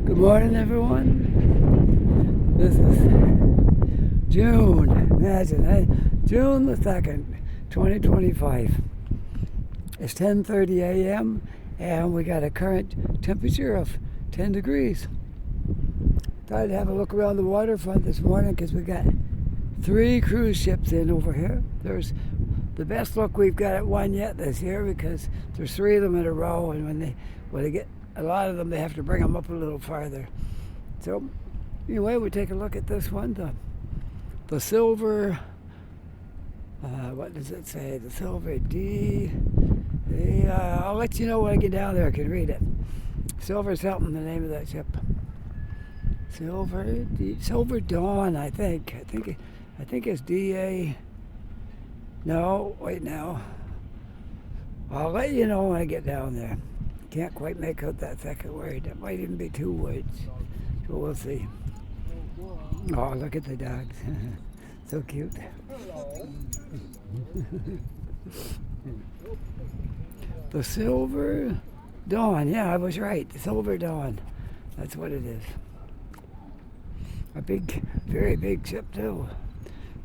Good morning, everyone. This is June. Imagine, eh? June the 2nd, 2025. It's 10:30 a.m. and we got a current temperature of 10 degrees. Thought I'd have a look around the waterfront this morning because we got 3 cruise ships in over here. There's the best look we've got at one yet this year because there's 3 of them in a row, and when they get a lot of them, they have to bring them up a little farther. So anyway, we take a look at this one, the silver. What does it say? The silver D. I'll let you know when I get down there. I can read it. Silver something, the name of that ship. Silver Dawn, I think. I think it's DA. No, wait now. I'll let you know when I get down there. Can't quite make out that second word. That might even be 2 words. So we'll see. Oh, look at the dogs. So cute. The Silver Dawn. Yeah, I was right. The Silver Dawn. That's what it is. A big, very big ship too.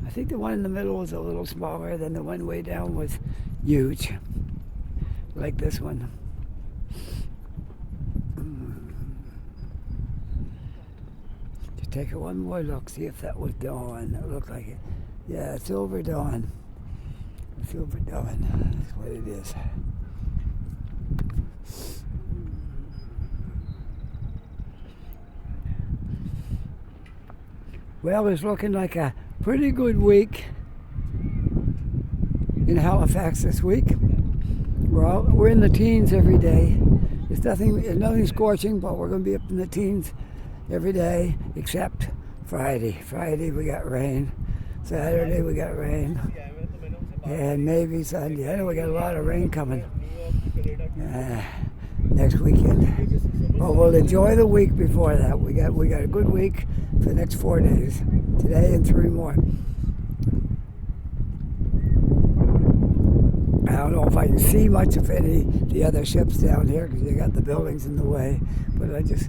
I think the one in the middle was a little smaller than the one way down was huge. Like this one. Just take one more look, see if that was Dawn. It looked like it. Yeah, Silver Dawn. Silver Dawn. That's what it is. Well, it's looking like a pretty good week in Halifax this week. We're in the teens every day. It's nothing scorching, but we're going to be up in the teens every day except Friday. Friday we got rain. Saturday we got rain. And maybe Sunday. I know we got a lot of rain coming next weekend. But we'll enjoy the week before that. We got a good week for the next 4 days. Today and 3 more. I don't know if I can see much of the other ships down here because you got the buildings in the way. But I'm just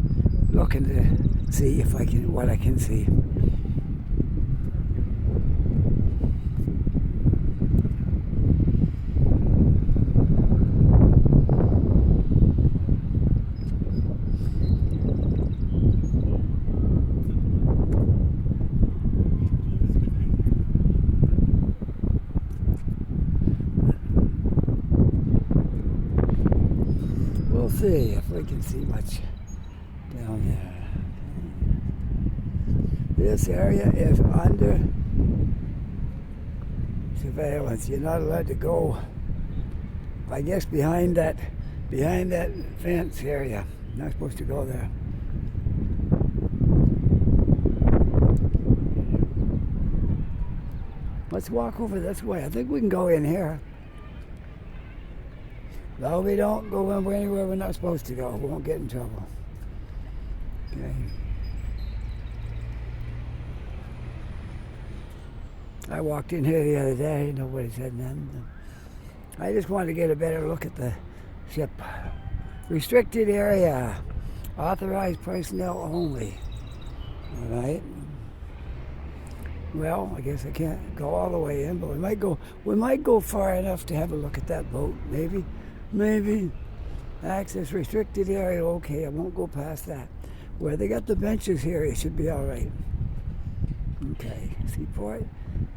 looking to see what I can see. We'll see if we can see much down there. This area is under surveillance. You're not allowed to go, I guess, behind that fence area. You're not supposed to go there. Let's walk over this way. I think we can go in here. No, we don't go anywhere we're not supposed to go. We won't get in trouble. Okay. I walked in here the other day. Nobody said nothing. I just wanted to get a better look at the ship. Restricted area. Authorized personnel only. All right. Well, I guess I can't go all the way in, but we might go far enough to have a look at that boat. Maybe. Access restricted area, okay, I won't go past that. Where they got the benches here, it should be all right. Okay, seaport.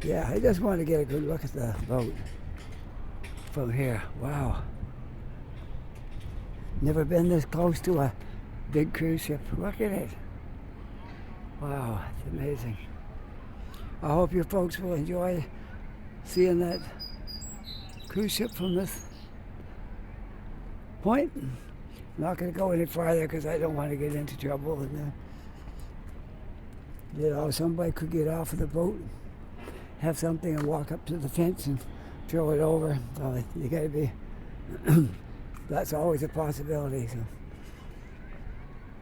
Yeah, I just want to get a good look at the boat from here. Wow. Never been this close to a big cruise ship. Look at it. Wow, it's amazing. I hope you folks will enjoy seeing that cruise ship from this point. I'm not going to go any farther because I don't want to get into trouble. And somebody could get off of the boat, have something, and walk up to the fence and throw it over. So you got to be. That's always a possibility. So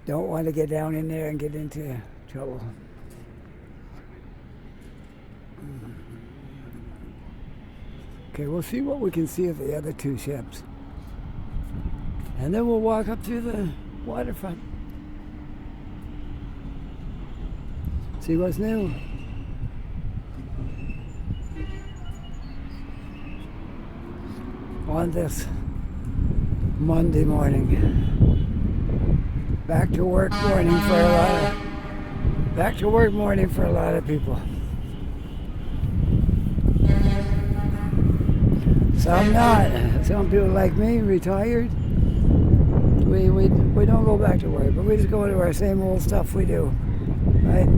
don't want to get down in there and get into trouble. Okay, we'll see what we can see of the other 2 ships. And then we'll walk up through the waterfront. See what's new. On this Monday morning. Back to work morning for a lot of people. Some not. Some people like me, retired. We don't go back to work, but we just go to our same old stuff we do, right?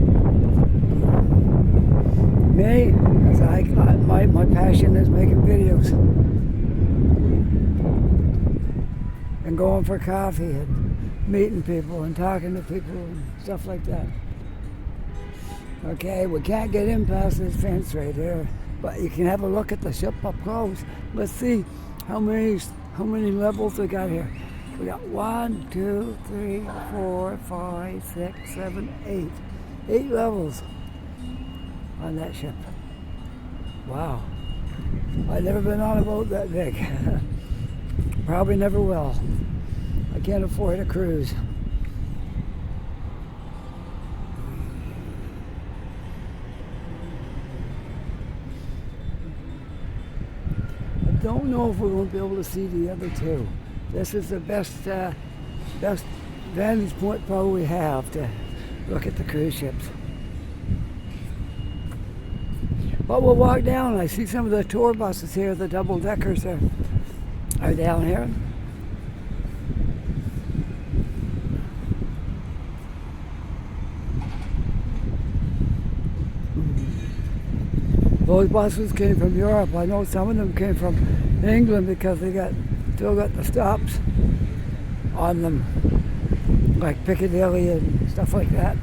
Me, as my passion is making videos and going for coffee and meeting people and talking to people and stuff like that. Okay, we can't get in past this fence right here, but you can have a look at the ship up close. Let's see how many levels we got here. We got 1, 2, 3, 4, 5, 6, 7, 8. 8 levels on that ship. Wow. I've never been on a boat that big. Probably never will. I can't afford a cruise. I don't know if we won't be able to see the other two. This is the best vantage point probably we have to look at the cruise ships. But we'll walk down. I see some of the tour buses here, the double deckers are down here. Those buses came from Europe. I know some of them came from England because they still got the stops on them, like Piccadilly and stuff like that.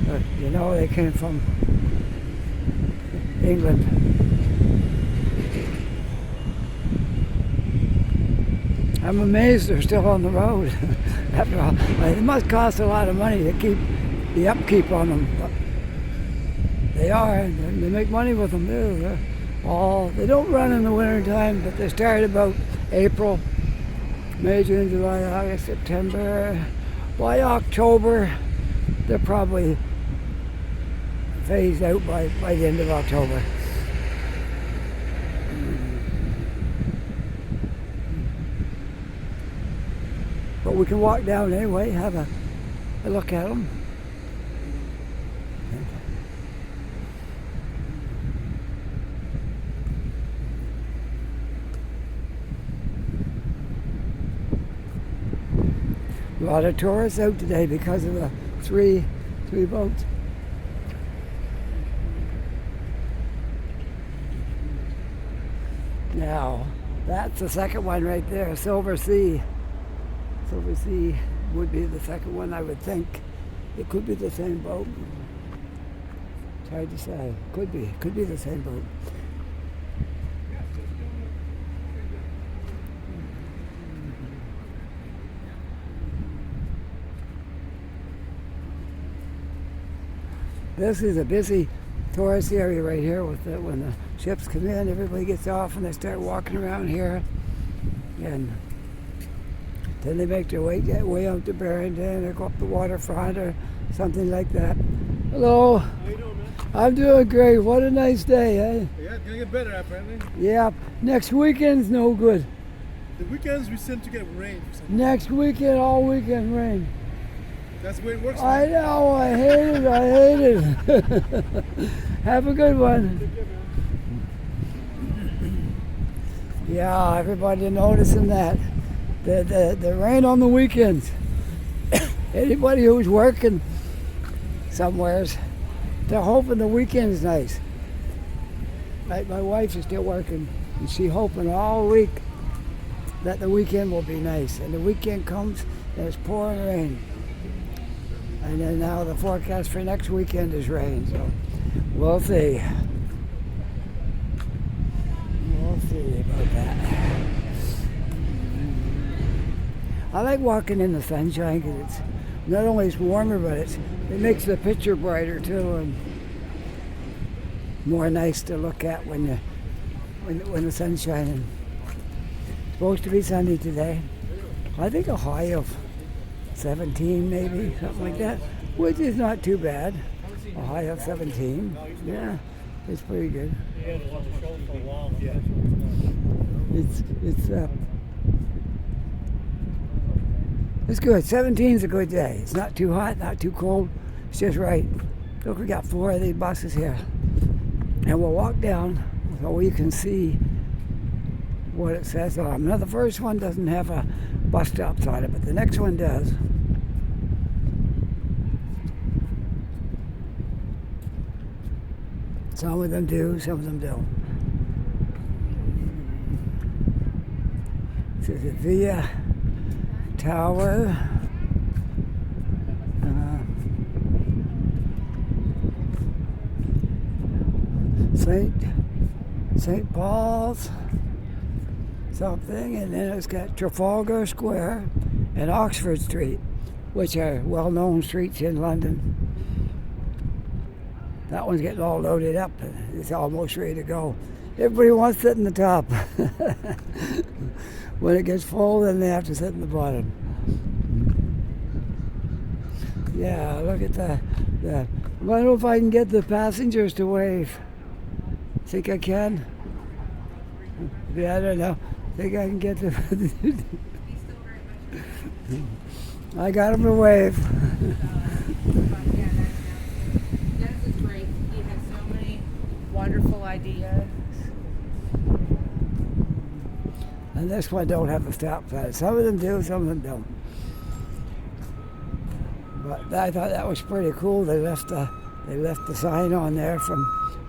But you know, they came from England. I'm amazed they're still on the road. After all, it must cost a lot of money to keep the upkeep on them. But they are. They make money with them. They don't run in the winter time, but they start about April, May, June, July, August, September. By October, they're probably phased out by the end of October. But we can walk down anyway, have a look at them. A lot of tourists out today because of the three boats. Now, that's the second one right there, Silver Sea. Silver Sea would be the second one, I would think. It could be the same boat. It's hard to say. Could be the same boat. This is a busy tourist area right here when the ships come in, everybody gets off and they start walking around here. And then they make their way out to Barrington or go up the Waterfront or something like that. Hello. How you doing, man? I'm doing great. What a nice day, eh? Yeah, it's gonna get better apparently. Yeah. Next weekend's no good. The weekends we seem to get rain for some reason. Next weekend, all weekend rain. That's the way it works. I know, I hate it. Have a good one. Yeah, everybody noticing that. The rain on the weekends. Anybody who's working somewheres, they're hoping the weekend's nice. Like my wife is still working, and she's hoping all week that the weekend will be nice. And the weekend comes, and it's pouring rain. And then now the forecast for next weekend is rain, so we'll see. We'll see about that. I like walking in the sunshine because it's not only it's warmer, but it makes the picture brighter too, and more nice to look at when the sun's shining. It's supposed to be sunny today. I think a high of 17 maybe, something like that. which is not too bad. A high of 17. Yeah, it's pretty good. It's good. 17 is a good day. It's not too hot, not too cold. It's just right. Look, we got 4 of these buses here. And we'll walk down so we can see what it says on them. Now, the first one doesn't have a bus stop on it, but the next one does. Some of them do, some of them don't. This is a Via Tower. St. Paul's something, and then it's got Trafalgar Square and Oxford Street, which are well-known streets in London. That one's getting all loaded up. It's almost ready to go. Everybody wants to sit in the top. When it gets full, then they have to sit in the bottom. Yeah, look at that. I wonder if I can get the passengers to wave. Think I can? Yeah, I don't know. Think I can get the... I got him to wave. Dennis is great. He has so many wonderful ideas. And this one don't have a stop sign. Some of them do, some of them don't. But I thought that was pretty cool. They left the sign on there from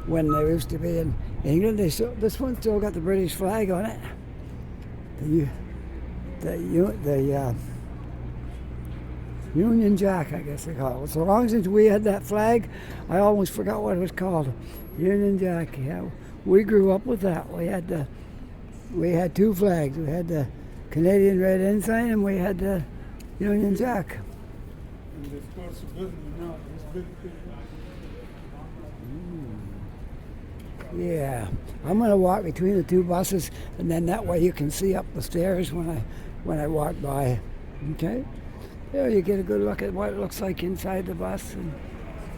when they used to be in England. This one still got the British flag on it. The Union Jack, I guess they call it. So long since we had that flag, I almost forgot what it was called. Union Jack. Yeah, we grew up with that. We had 2 flags. We had the Canadian Red Ensign and we had the Union Jack. Yeah, I'm going to walk between the 2 buses, and then that way you can see up the stairs when I walk by. Okay? There you get a good look at what it looks like inside the bus and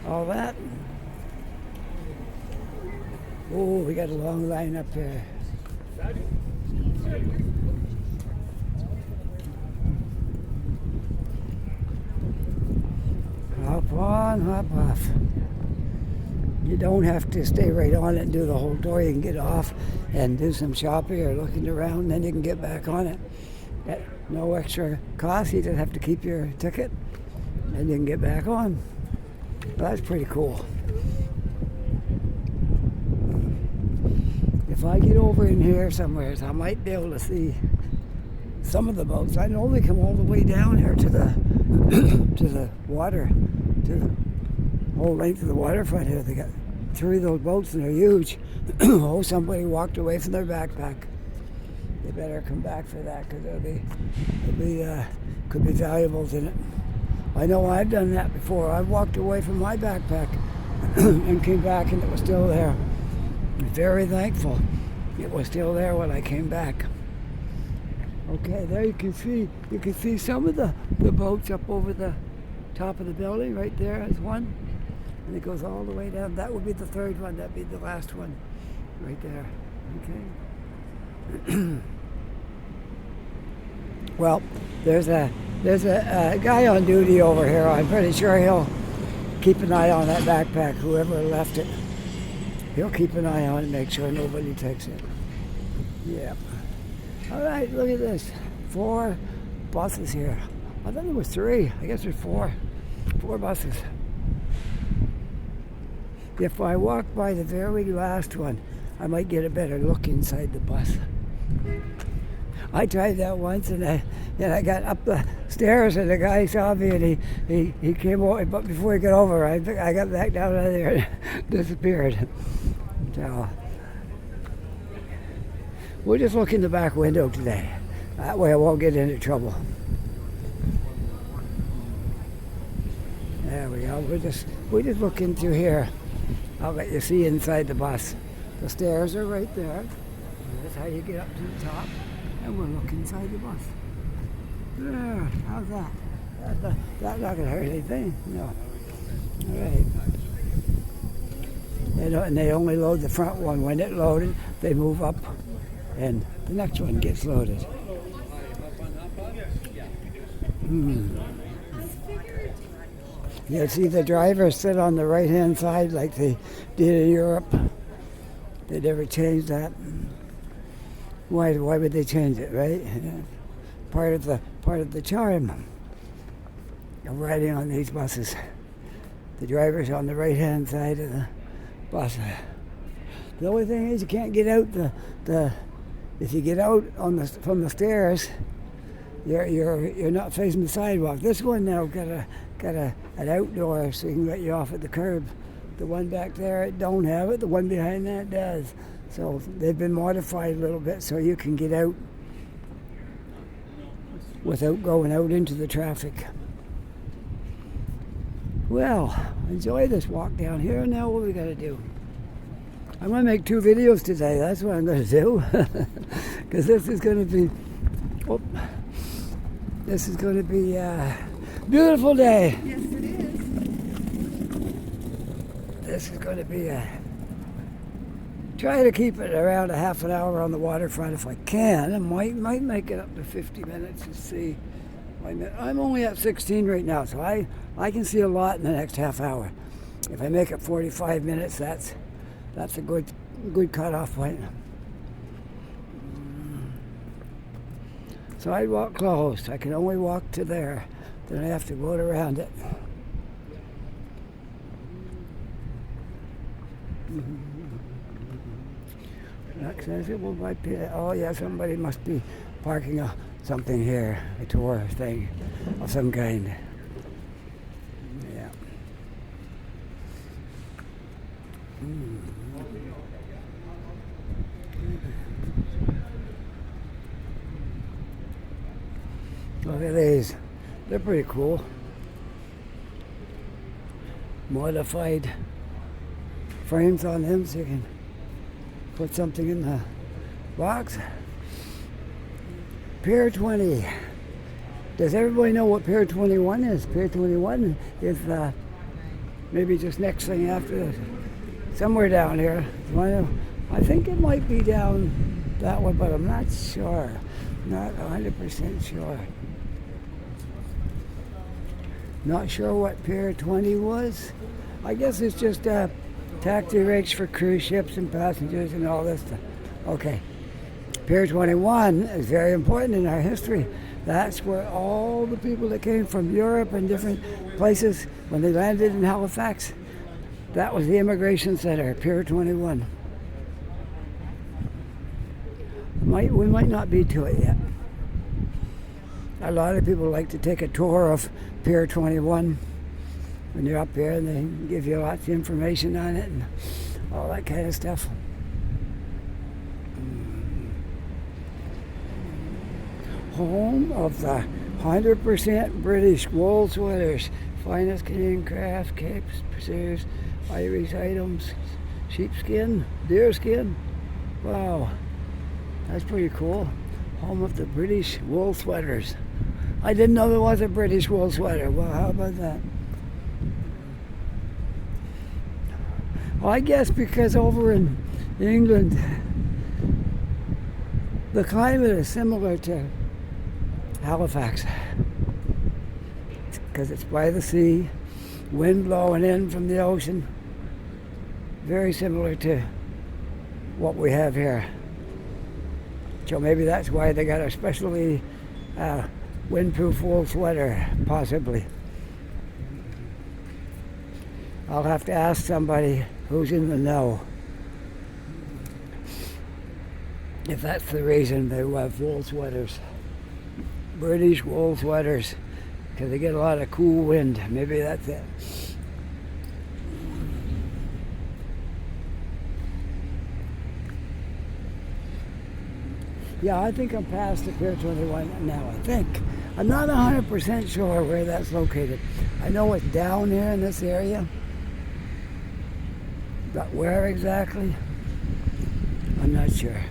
all that. Oh, we got a long line up here. Hop on, hop off. You don't have to stay right on it and do the whole tour. You can get off and do some shopping or looking around, then you can get back on it. At no extra cost. You just have to keep your ticket and you can get back on. That's pretty cool. If I get over in here somewhere, I might be able to see some of the boats. I can only come all the way down here to the to the water, to the whole length of the waterfront here. They got 3 of those boats and they're huge. Oh, somebody walked away from their backpack. They better come back for that because could be valuables in it. I know I've done that before. I've walked away from my backpack and came back and it was still there. I'm very thankful it was still there when I came back. Okay, there you can see some of the boats up over the top of the building. Right there is one, and it goes all the way down. That would be the 3rd one. That'd be the last one, right there. Okay. Well, there's a guy on duty over here. I'm pretty sure he'll keep an eye on that backpack. Whoever left it, he'll keep an eye on it, make sure nobody takes it. Yeah. All right, look at this. 4 buses here. I thought there was 3. I guess there's 4. 4 buses. If I walk by the very last one, I might get a better look inside the bus. I tried that once, and I got up the stairs, and the guy saw me, and he came over. But before he got over, I got back down out of there and disappeared. So we'll just look in the back window today. That way I won't get into trouble. There we go. We'll just look into here. I'll let you see inside the bus. The stairs are right there. That's how you get up to the top. And we'll look inside the bus. There. How's that? That's not going to hurt anything. No. Right. And they only load the front one. When it loaded, they move up, and the next one gets loaded. You see the drivers sit on the right-hand side like they did in Europe. They never changed that. Why would they change it, right? Part of the charm of riding on these buses. The driver's on the right-hand side of the bus. The only thing is you can't get out if you get out from the stairs, you're not facing the sidewalk. This one now got an outdoor so you can let you off at the curb. The one back there it don't have it. The one behind that does. So they've been modified a little bit so you can get out without going out into the traffic. Well, enjoy this walk down here. Now what we got to do? I'm going to make 2 videos today. That's what I'm going to do. Because this is going to be a beautiful day. Yes, it is. This is going to be try to keep it around a half an hour on the waterfront if I can. I might make it up to 50 minutes to see. I'm only at 16 right now, so I can see a lot in the next half hour. If I make it 45 minutes, that's a good cutoff point. So I walk close. I can only walk to there. Then I have to go around it. Accessible by oh yeah, somebody must be parking something here, a tour thing of some kind. Yeah. Look at these. They're pretty cool. Modified frames on them so you can put something in the box. Pier 20. Does everybody know what Pier 21 is? Pier 21 is maybe just next thing after, somewhere down here. I think it might be down that way, but I'm not sure. Not 100% sure. Not sure what Pier 20 was. I guess it's just taxi rigs for cruise ships and passengers and all this stuff. Okay. Pier 21 is very important in our history. That's where all the people that came from Europe and different places, when they landed in Halifax, that was the immigration center, Pier 21. We might not be to it yet. A lot of people like to take a tour of Pier 21 when you're up here, and they give you lots of information on it and all that kind of stuff. Home of the 100% British wool sweaters, finest Canadian craft, capes, preserves, Irish items, sheepskin, deerskin. Wow, that's pretty cool. Home of the British wool sweaters. I didn't know there was a British wool sweater. Well, how about that? Well, I guess because over in England, the climate is similar to Halifax. Because it's by the sea, wind blowing in from the ocean. Very similar to what we have here. So maybe that's why they got a specially windproof wool sweater, possibly. I'll have to ask somebody who's in the know if that's the reason they have wool sweaters. British wool sweaters, because they get a lot of cool wind. Maybe that's it. Yeah, I think I'm past the Pier 21 now, I think. I'm not 100% sure where that's located. I know it's down here in this area. But where exactly? I'm not sure.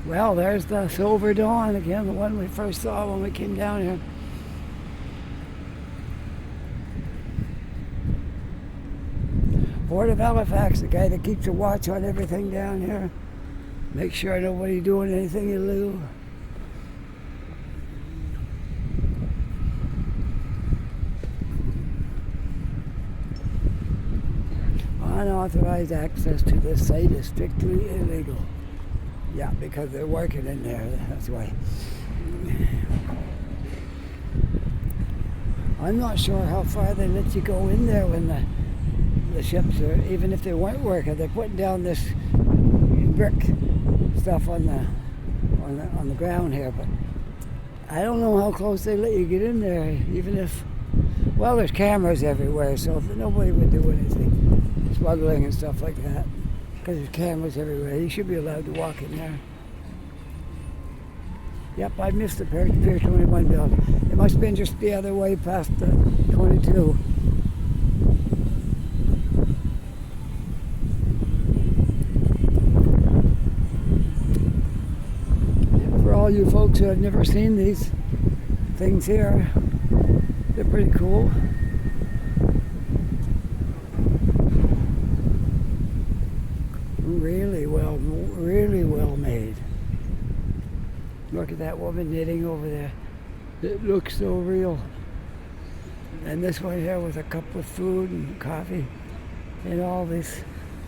Well, there's the Silver Dawn again, the one we first saw when we came down here. Port of Halifax, the guy that keeps a watch on everything down here. Make sure nobody's doing anything illegal. Unauthorized access to this site is strictly illegal. Yeah, because they're working in there, that's why. I'm not sure how far they let you go in there when the ships are, even if they weren't working, they're putting down this brick stuff on the ground here, but I don't know how close they let you get in there, even if, well, there's cameras everywhere, so nobody would do anything, smuggling and stuff like that, because there's cameras everywhere. You should be allowed to walk in there. Yep, I missed the Pier 21 bill. It must have been just the other way past the 22. For all you folks who have never seen these things here, they're pretty cool. Really well made. Look at that woman knitting over there. It looks so real. And this one here with a cup of food and coffee and all this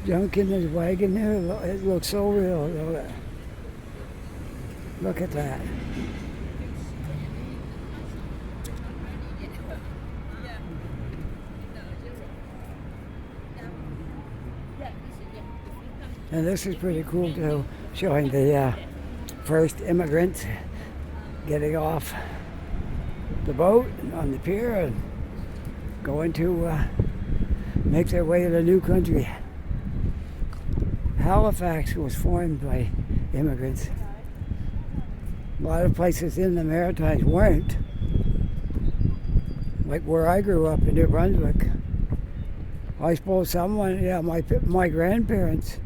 junk in his wagon there. It looks so real. Look at that. And this is pretty cool too, showing the first immigrants getting off the boat on the pier and going to make their way to the new country. Halifax was formed by immigrants. A lot of places in the Maritimes weren't. Like where I grew up in New Brunswick. I suppose someone, yeah, my grandparents,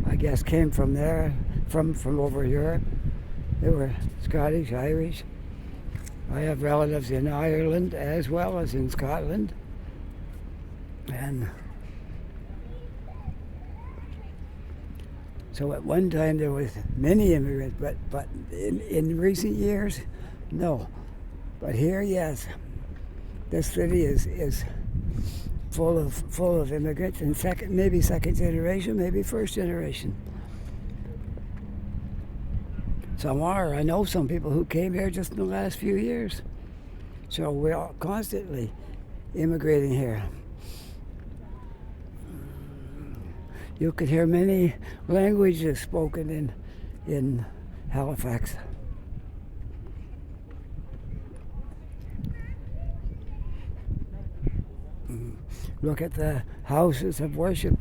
I guess, came from there. From over Europe. They were Scottish, Irish. I have relatives in Ireland as well as in Scotland. And so at one time there was many immigrants, but in recent years, no. But here, yes. This city is full of immigrants, and maybe second generation, maybe first generation. Some are. I know some people who came here just in the last few years. So we're all constantly immigrating here. You could hear many languages spoken in Halifax. Look at the houses of worship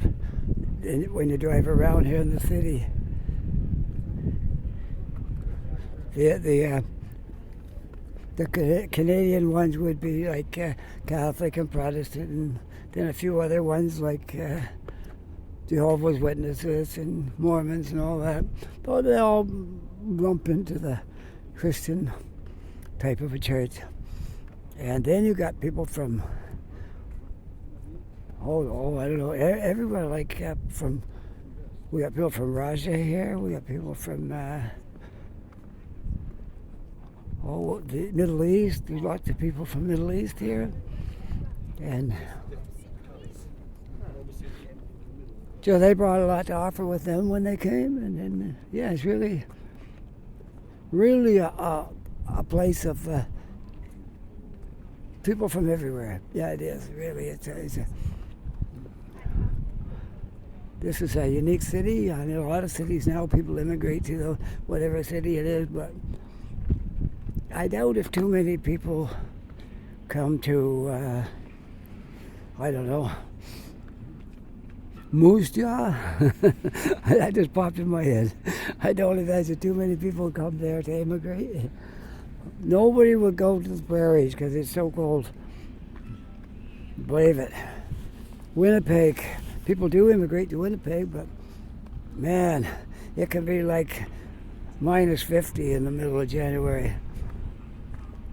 when you drive around here in the city. The Canadian ones would be like Catholic and Protestant, and then a few other ones like Jehovah's Witnesses and Mormons and all that. But they all lump into the Christian type of a church. And then you got people from, I don't know, everywhere, like we got people from Russia here, we got people from the Middle East. There's lots of people from the Middle East here. And so they brought a lot to offer with them when they came. And then, yeah, it's really a place of people from everywhere. Yeah, it is. Really, this is a unique city. I know a lot of cities now, people immigrate to whatever city it is, but I doubt if too many people come to, I don't know, Moose Jaw. That just popped in my head. I don't imagine too many people come there to immigrate. Nobody would go to the prairies because it's so cold. Believe it. Winnipeg. People do immigrate to Winnipeg, but man, it can be like minus 50 in the middle of January.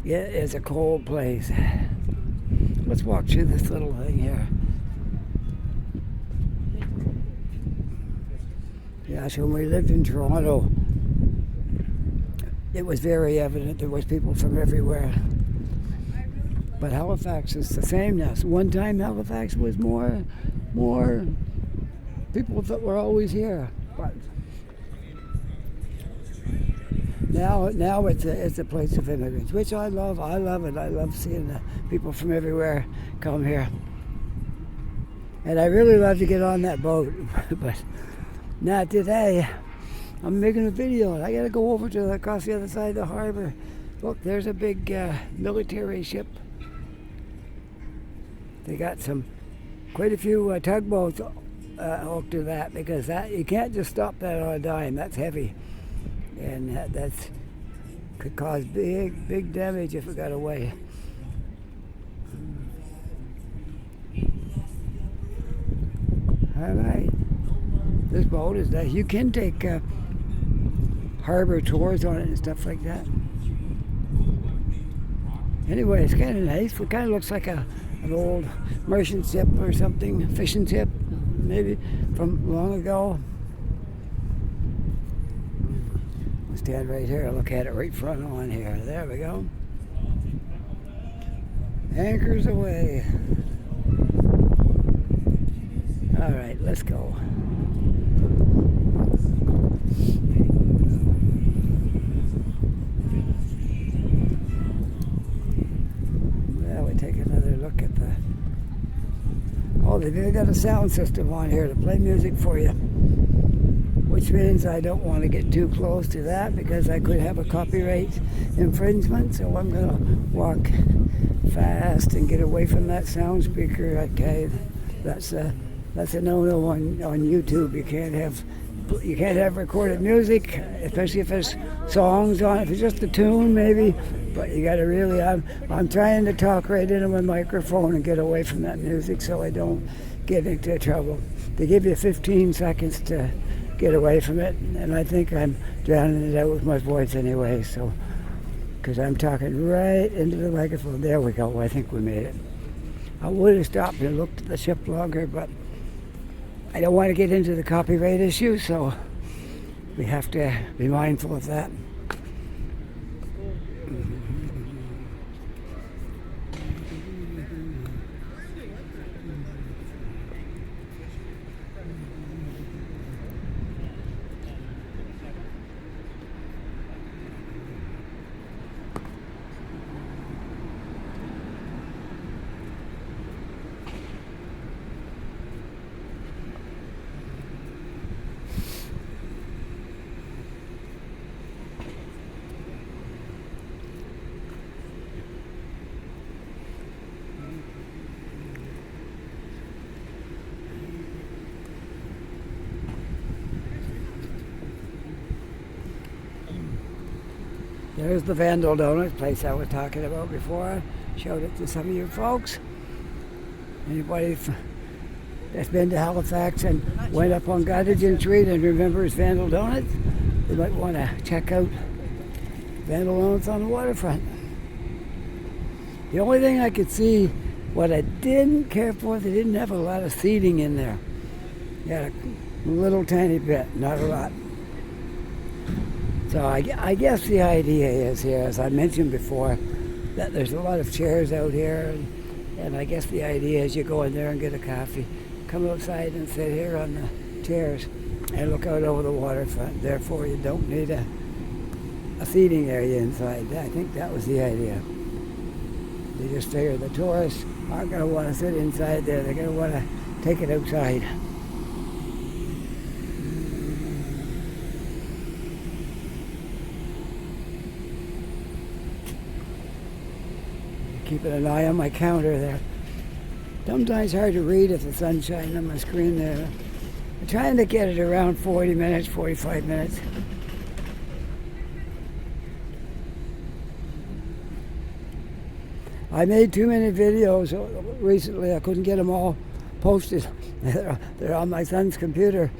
It is a cold place. Let's walk through this little thing here. Yes, when we lived in Toronto, it was very evident there was people from everywhere. But Halifax is the same now. So one time Halifax was more people that were always here. But now it's a place of immigrants, which I love. I love it. I love seeing the people from everywhere come here. And I really love to get on that boat, but not today. I'm making a video and I gotta go over to across the other side of the harbor. Look, there's a big military ship. They got quite a few tugboats hooked to that, because that you can't just stop that on a dime. That's heavy, and that's could cause big damage if it got away. All right, this boat is nice. You can take harbor tours on it and stuff like that. Anyway, it's kind of nice. It kind of looks like an old merchant ship or something, fishing ship, maybe from long ago. I'll stand right here. Look at it right front on here. There we go. Anchors away. All right, let's go. Take another look at the... Oh, they've even got a sound system on here to play music for you, which means I don't want to get too close to that because I could have a copyright infringement, so I'm going to walk fast and get away from that sound speaker. Okay, that's a no-no on YouTube. You can't have recorded music, especially if there's songs on it. If it's just a tune, maybe. But you got to really, I'm trying to talk right into my microphone and get away from that music so I don't get into trouble. They give you 15 seconds to get away from it, and I think I'm drowning it out with my voice anyway, so, because I'm talking right into the microphone. There we go, I think we made it. I would have stopped and looked at the ship longer, but I don't want to get into the copyright issue, so we have to be mindful of that. There's the Vandal Donuts place I was talking about before. Showed it to some of you folks. Anybody that's been to Halifax and went up on Gottingen Street and remembers Vandal Donuts, they might want to check out Vandal Donuts on the waterfront. The only thing I could see, what I didn't care for, they didn't have a lot of seating in there. You had a little tiny bit, not a lot. So I guess the idea is here, as I mentioned before, that there's a lot of chairs out here, and I guess the idea is you go in there and get a coffee, come outside and sit here on the chairs and look out over the waterfront. Therefore, you don't need a seating area inside. I think that was the idea. They just figure the tourists aren't going to want to sit inside there. They're going to want to take it outside. Keeping an eye on my counter there. Sometimes hard to read if the sun's shining on my screen there. I'm trying to get it around 40 minutes, 45 minutes. I made too many videos recently. I couldn't get them all posted. They're on my son's computer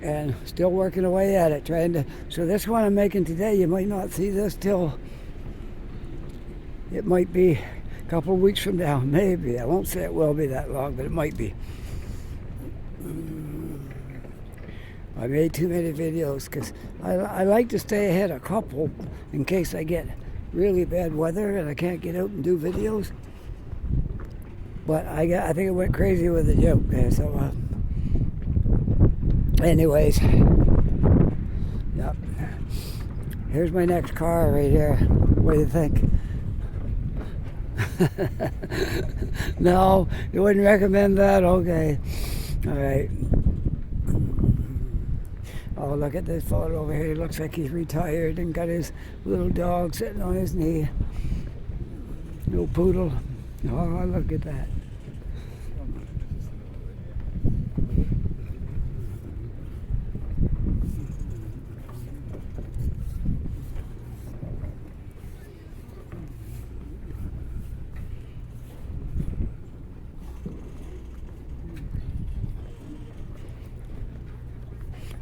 and still working away at it, so this one I'm making today, you might not see this till it might be a couple of weeks from now, maybe. I won't say it will be that long, but it might be. I made too many videos because I like to stay ahead a couple in case I get really bad weather and I can't get out and do videos. But I think it went crazy with the joke there. So, anyways, yep. Here's my next car right here. What do you think? No, you wouldn't recommend that? Okay. All right. Oh, look at this photo over here. He looks like he's retired and got his little dog sitting on his knee. Little poodle. Oh, look at that.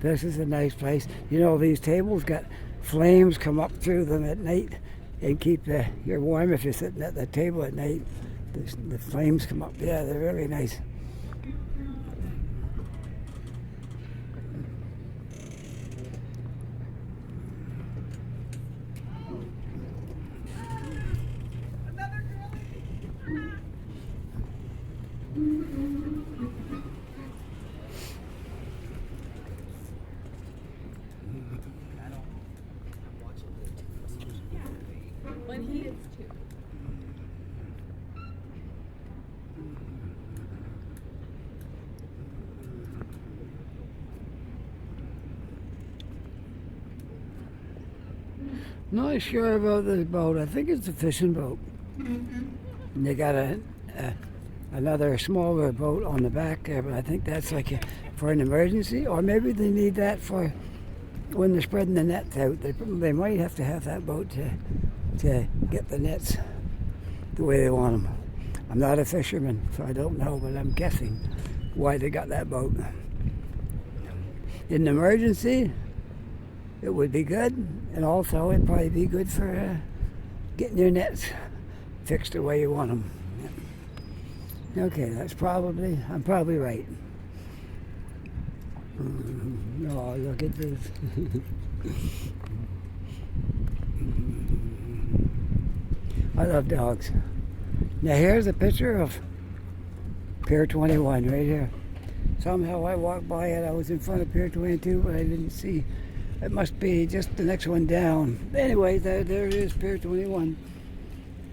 This is a nice place. You know, these tables got flames come up through them at night and keep you're warm if you're sitting at the table at night. The flames come up. Yeah, they're really nice. When he is too. Not sure about this boat. I think it's a fishing boat. And they got another smaller boat on the back there, but I think that's like for an emergency, or maybe they need that for when they're spreading the nets out. They might have to have that boat to get the nets the way they want them. I'm not a fisherman, so I don't know, but I'm guessing why they got that boat. In an emergency, it would be good, and also it'd probably be good for getting your nets fixed the way you want them. Okay, I'm probably right. Oh, look at this. I love dogs. Now here's a picture of Pier 21 right here. Somehow I walked by it. I was in front of Pier 22, but I didn't see. It must be just the next one down. Anyway, there it is, Pier 21.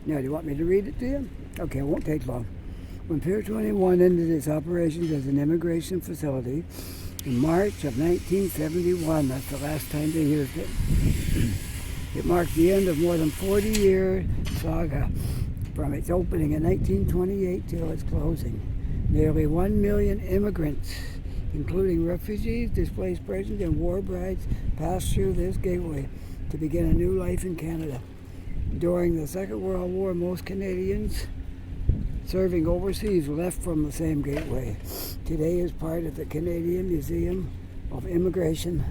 Now, do you want me to read it to you? Okay, it won't take long. When Pier 21 ended its operations as an immigration facility in March of 1971, that's the last time they used it, it marked the end of more than 40-year saga from its opening in 1928 till its closing. Nearly 1 million immigrants, including refugees, displaced persons, and war brides, passed through this gateway to begin a new life in Canada. During the Second World War, most Canadians serving overseas left from the same gateway. Today is part of the Canadian Museum of Immigration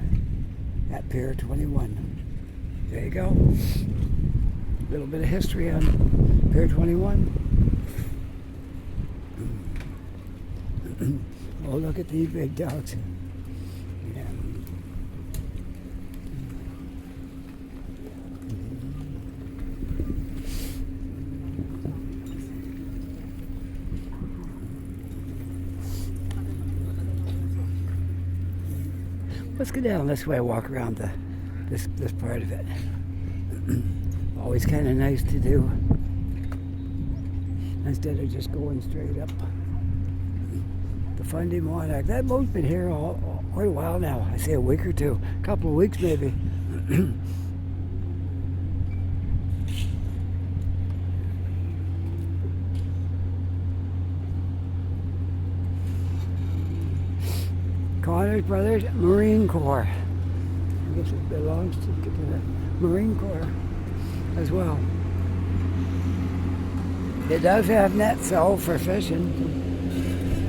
at Pier 21. There you go. A little bit of history on Pier 21. Oh, look at these big dogs. Yeah. Let's go down this way, walk around this part of it. Always kind of nice to do instead of just going straight up. The Fundy Monarch. That boat's been here quite a while now. I say a week or two, a couple of weeks maybe. Connors Brothers Marine Corps. I guess it belongs to the Marine Corps as well. It does have nets though for fishing.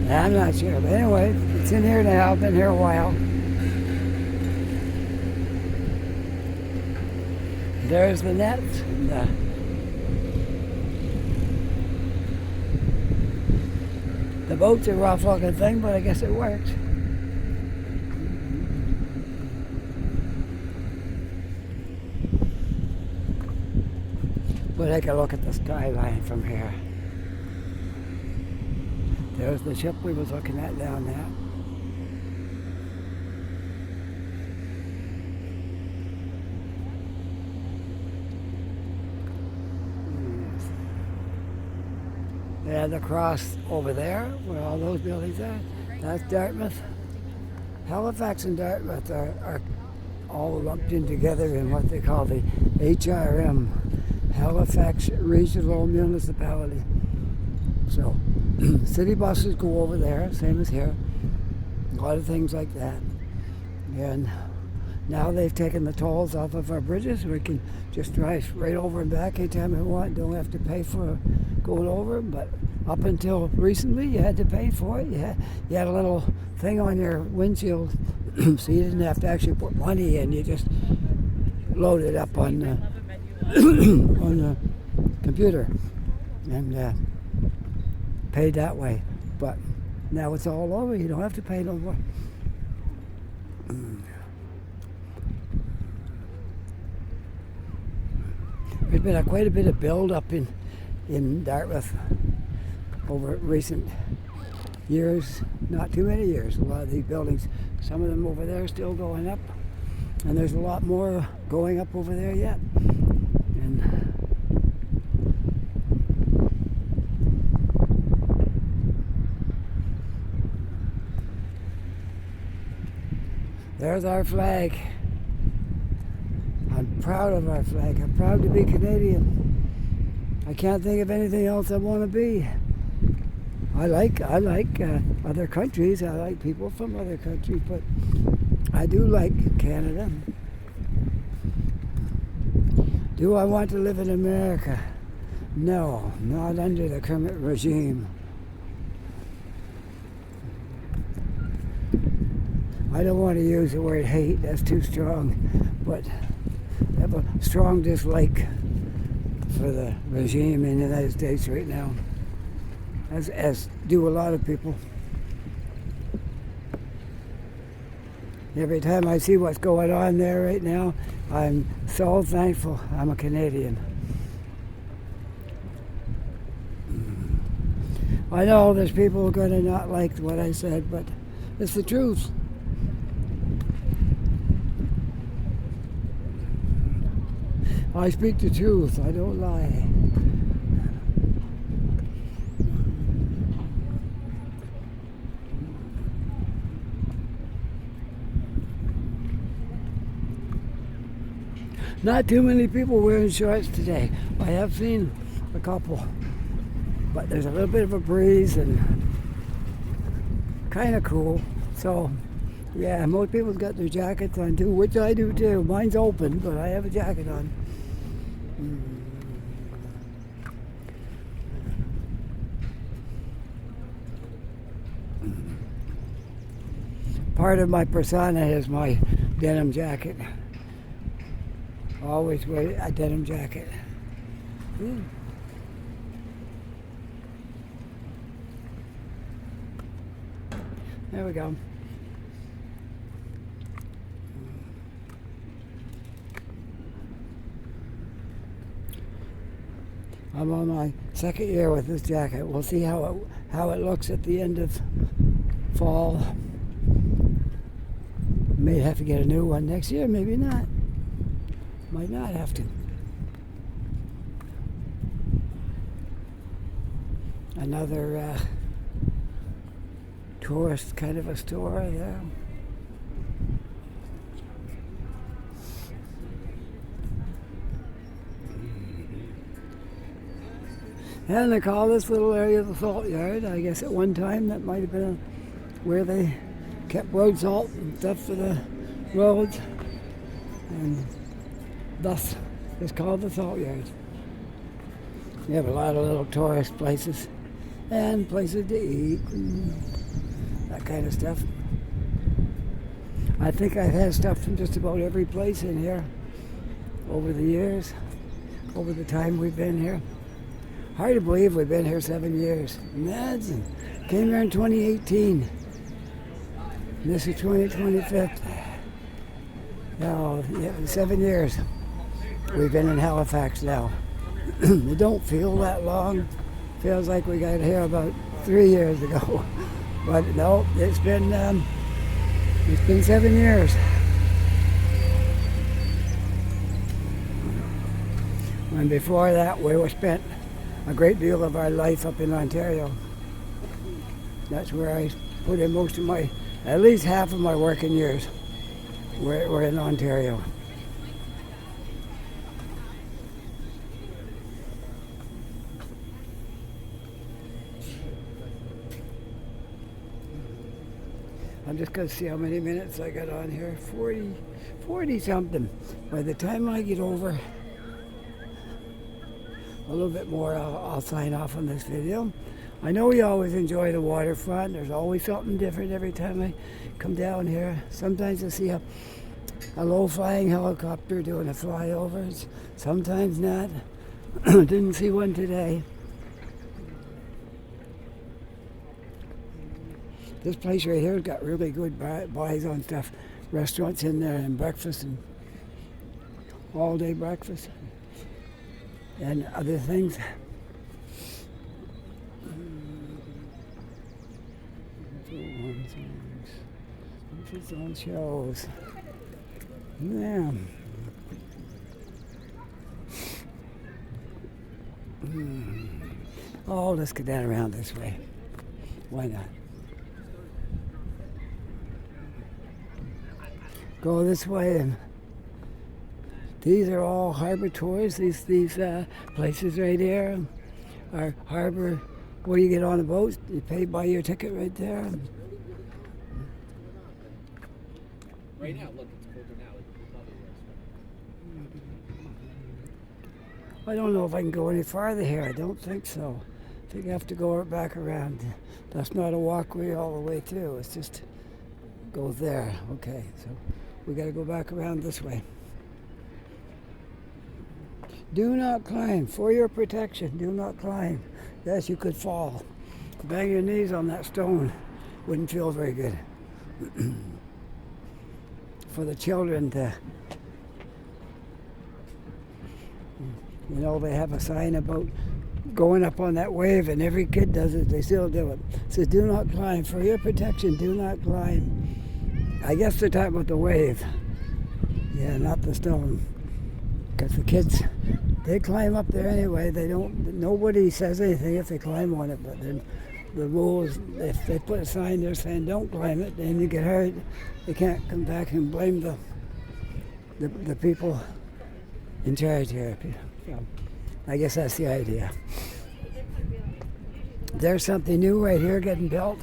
I'm not sure, but anyway, it's in here now. I've been here a while. There's the nets. The boat's a rough looking thing, but I guess it works. But take a look at the skyline from here. There's the ship we was looking at down there. And the cross over there, where all those buildings are, that's Dartmouth. Halifax and Dartmouth are all lumped in together in what they call the HRM, Halifax Regional Municipality. So, city buses go over there, same as here. A lot of things like that. And now they've taken the tolls off of our bridges. We can just drive right over and back anytime we want. Don't have to pay for going over. But up until recently, you had to pay for it. You had a little thing on your windshield, so you didn't have to actually put money in. You just load it up on the, on the computer and paid that way. But now it's all over. You don't have to pay no more. There's been quite a bit of build-up in Dartmouth over recent years, not too many years. A lot of these buildings, some of them over there are still going up, and there's a lot more going up over there yet. And there's our flag. I'm proud of our flag. I'm proud to be Canadian. I can't think of anything else I want to be. I like other countries. I like people from other countries, but I do like Canada. Do I want to live in America? No, not under the current regime. I don't want to use the word hate, that's too strong, but I have a strong dislike for the regime in the United States right now, as do a lot of people. Every time I see what's going on there right now, I'm so thankful I'm a Canadian. I know there's people who are going to not like what I said, but it's the truth. I speak the truth, I don't lie. Not too many people wearing shorts today. I have seen a couple, but there's a little bit of a breeze and kind of cool. So, yeah, most people's got their jackets on too, which I do too. Mine's open, but I have a jacket on. Part of my persona is my denim jacket. Always wear a denim jacket. There we go. I'm on my second year with this jacket. We'll see how it looks at the end of fall. May have to get a new one next year, maybe not. Might not have to. Another tourist kind of a store there. And they call this little area the salt yard. I guess at one time that might have been where they kept road salt and stuff for the roads. And thus it's called the salt yard. You have a lot of little tourist places and places to eat and that kind of stuff. I think I've had stuff from just about every place in here over the years, over the time we've been here. Hard to believe we've been here 7 years. Imagine. Came here in 2018. And this is 2025. Now, 7 years we've been in Halifax now. It don't feel that long. Feels like we got here about 3 years ago. But no, it's been 7 years. And before that, we spent a great deal of our life up in Ontario. That's where I put in most of my, at least half of my working years. We're in Ontario. I'm just going to see how many minutes I got on here. 40 something. By the time I get over a little bit more, I'll sign off on this video. I know you always enjoy the waterfront. There's always something different every time I come down here. Sometimes I see a low-flying helicopter doing a flyovers. Sometimes not. Didn't see one today. This place right here has got really good buys on stuff. Restaurants in there and breakfast and all-day breakfast and other things. It's on shows. Yeah. Oh, let's get down around this way. Why not? Go this way, and these are all harbor tours. These places right here are harbor where you get on a boat. You pay by your ticket right there. Right now, look, it's colder now. I don't know if I can go any farther here. I don't think so. I think I have to go back around. That's not a walkway all the way through. It's just go there. Okay, so we got to go back around this way. Do not climb. For your protection, do not climb. Yes, you could fall. Bang your knees on that stone. Wouldn't feel very good. For the children to, you know, they have a sign about going up on that wave, and every kid does it. They still do it. It says, do not climb. For your protection, do not climb. I guess they're talking about the wave. Yeah, not the stone. Because the kids, they climb up there anyway. They don't, nobody says anything if they climb on it, but then the rules, if they put a sign there saying don't climb it, then you get hurt. They can't come back and blame the people in charge here. So I guess that's the idea. There's something new right here getting built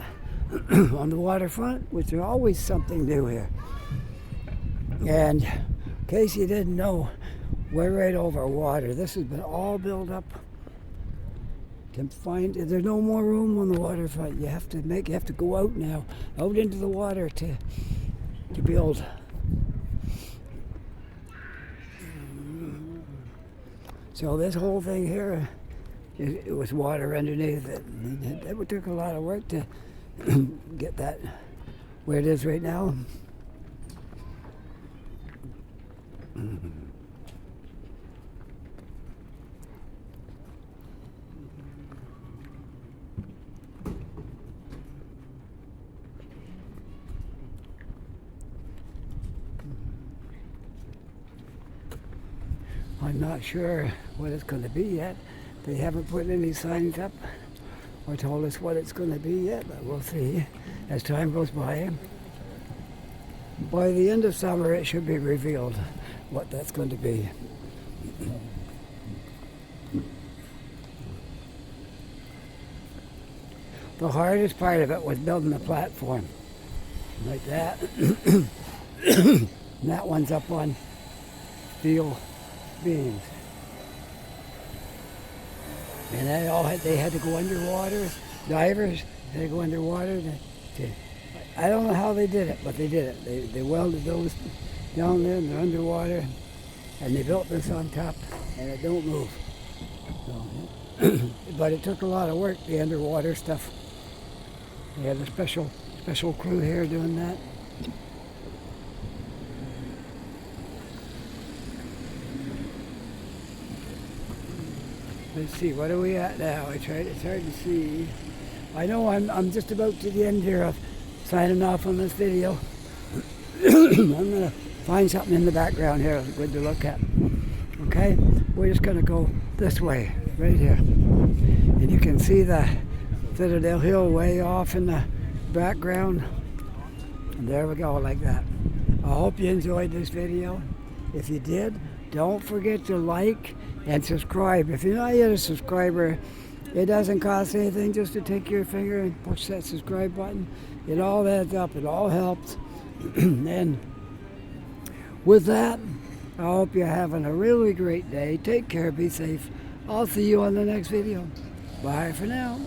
on the waterfront, which is always something new here. And in case you didn't know, we're right over water. This has been all built up to find. There's no more room on the waterfront. You have to go out now, out into the water to build. So this whole thing here, it was water underneath it. It took a lot of work to get that where it is right now. I'm not sure what it's going to be yet. They haven't put any signs up or told us what it's going to be yet, but we'll see as time goes by. By the end of summer, it should be revealed what that's going to be. The hardest part of it was building the platform like that. And that one's up on steel beams. And they had to go underwater. Divers, they had to go underwater to I don't know how they did it, but they did it. They welded those down there and they're underwater, and they built this on top, and it don't move. So, but it took a lot of work, the underwater stuff. They had a special crew here doing that. Let's see, what are we at now? It's hard to see. I know I'm just about to the end here of signing off on this video. I'm going to find something in the background here good to look at. Okay, we're just going to go this way, right here. And you can see the Citadel Hill way off in the background. And there we go, like that. I hope you enjoyed this video. If you did, don't forget to like and subscribe. If you're not yet a subscriber, it doesn't cost anything just to take your finger and push that subscribe button. It all adds up. It all helps. And with that, I hope you're having a really great day. Take care. Be safe. I'll see you on the next video. Bye for now.